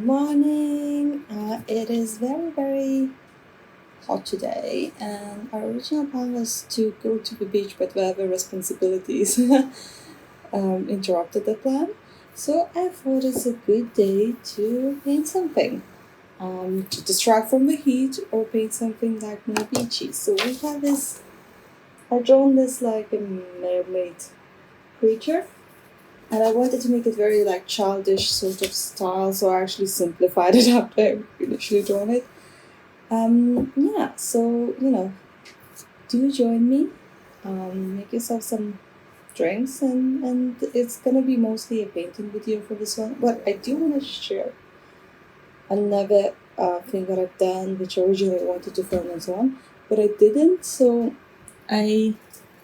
Good morning. It is very hot today, and our original plan was to go to the beach, but whatever responsibilities interrupted the plan. So I thought it's a good day to paint something to distract from the heat or paint something like more beachy. So we have this. I drawn this like a mermaid creature, and I wanted to make it very like childish sort of style, so I actually simplified it after I initially drawn it. Yeah, so do join me. Make yourself some drinks, and it's gonna be mostly a painting video for this one. But I do want to share another thing that I've done, which originally I wanted to film and so on, but I didn't. So I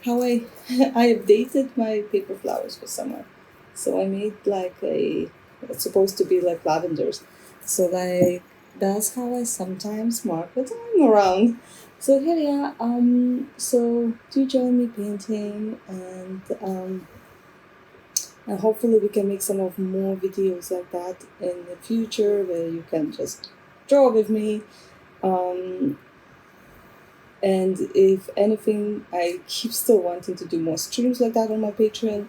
how I I updated my paper flowers for summer. So I made like it's supposed to be like lavenders. So like that's how I sometimes mark the time around. So here yeah, so do join me painting and hopefully we can make some of more videos like that in the future where you can just draw with me. Um, and if anything, I keep still wanting to do more streams like that on my Patreon,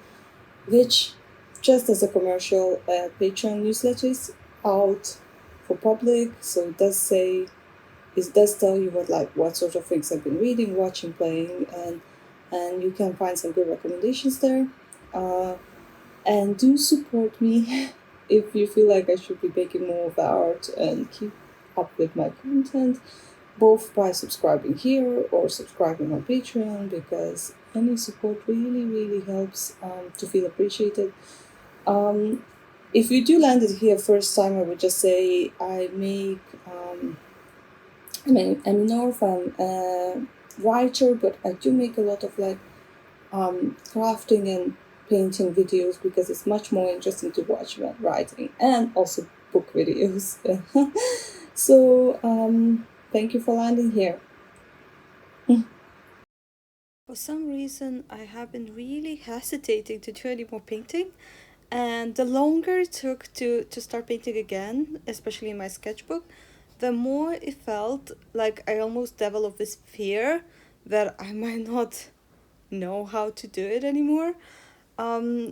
which, just as a commercial, Patreon newsletter is out for public. So it does tell you what sort of things I've been reading, watching, playing, and you can find some good recommendations there. Uh, and do support me if you feel like I should be making more of art and keep up with my content, both by subscribing here or subscribing on Patreon, because any support really helps to feel appreciated. Um, if you do land it here first time, I would just say I make. I'm more of a writer, but I do make a lot of crafting and painting videos because it's much more interesting to watch when writing, and also book videos. So thank you for landing here. For some reason, I have been really hesitating to do any more painting, and the longer it took to start painting again, especially in my sketchbook, the more it felt like I almost developed this fear that I might not know how to do it anymore.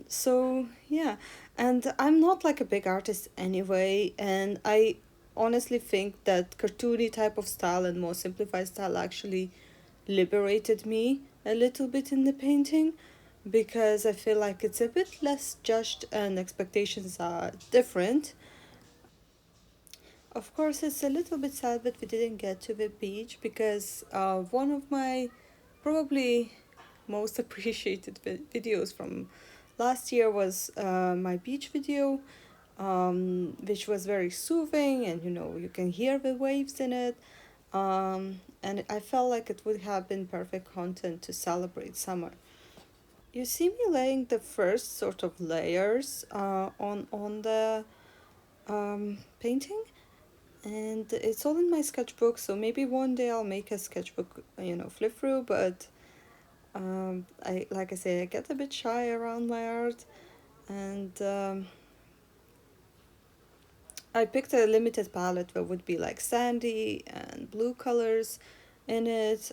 So yeah, and I'm not like a big artist anyway, and I honestly think that cartoony type of style and more simplified style actually liberated me a little bit in the painting, because I feel like it's a bit less judged and expectations are different. Of course, it's a little bit sad that we didn't get to the beach, because one of my probably most appreciated videos from last year was my beach video, which was very soothing, and you can hear the waves in it. And I felt like it would have been perfect content to celebrate summer. You see me laying the first sort of layers on the painting, and it's all in my sketchbook. So maybe one day I'll make a sketchbook, flip through. But I like I say, I get a bit shy around my art, and I picked a limited palette that would be like sandy and blue colors in it,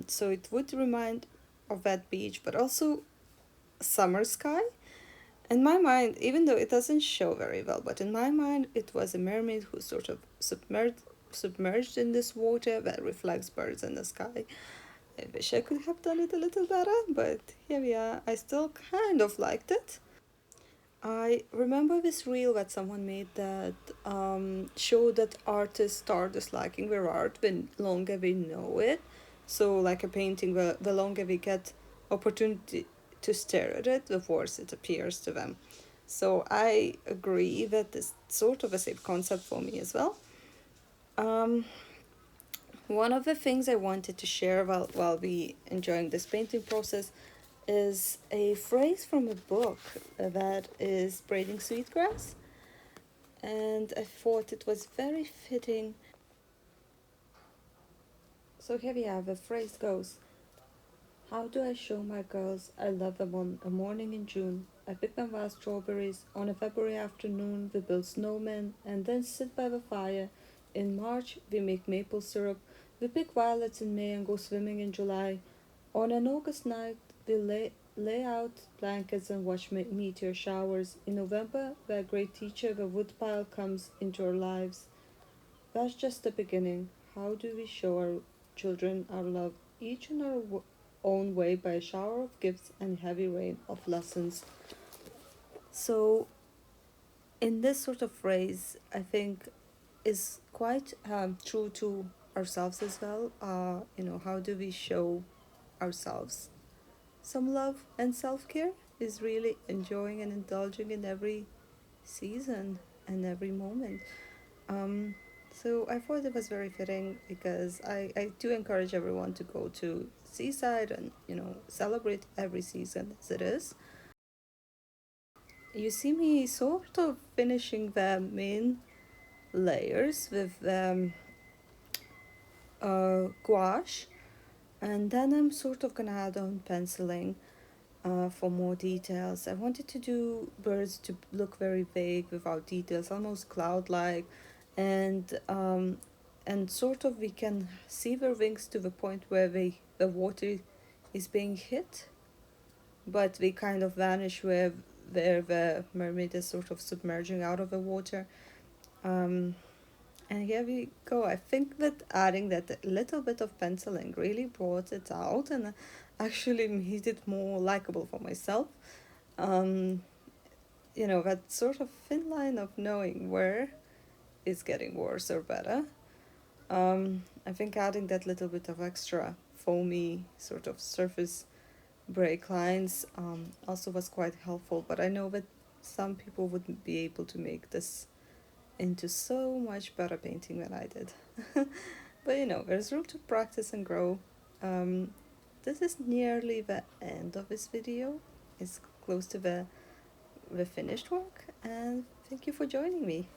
so it would remind of that beach, but also summer sky. In my mind, even though it doesn't show very well, but in my mind, it was a mermaid who sort of submerged in this water that reflects birds in the sky. I wish I could have done it a little better, but here we are. I still kind of liked it. I remember this reel that someone made that showed that artists start disliking their art the longer they know it. So, like a painting, the longer they get opportunity to stare at it, the worse it appears to them. So, I agree that this sort of a safe concept for me as well. Um, One of the things I wanted to share while we enjoying this painting process is a phrase from a book that is Braiding Sweetgrass, and I thought it was very fitting. So here we have, the phrase goes: How do I show my girls I love them on a morning in June? I pick them wild strawberries. On a February afternoon, we build snowmen and then sit by the fire. In March, we make maple syrup. We pick violets in May and go swimming in July. On an August night, we lay out blankets and watch meteor showers. In November, the great teacher, the woodpile, comes into our lives. That's just the beginning. How do we show our children our love, each in our own way, by a shower of gifts and heavy rain of lessons? So, in this sort of phrase, I think is quite true to ourselves as well. How do we show ourselves some love and self care? Is really enjoying and indulging in every season and every moment. Um, so I thought it was very fitting because I do encourage everyone to go to seaside and celebrate every season as it is. You see me sort of finishing the main layers with gouache, and then I'm sort of gonna add on penciling for more details. I wanted to do birds to look very vague without details, almost cloud-like, and sort of we can see their wings to the point where the water is being hit, but we kind of vanish where the mermaid is sort of submerging out of the water. Um, and here we go. I think that adding that little bit of penciling really brought it out and actually made it more likable for myself. Um, that sort of thin line of knowing where it's getting worse or better. I think adding that little bit of extra foamy sort of surface break lines also was quite helpful, but I know that some people wouldn't be able to make this into so much better painting than I did. But there's room to practice and grow. Um, this is nearly the end of this video. It's close to the finished work, and thank you for joining me.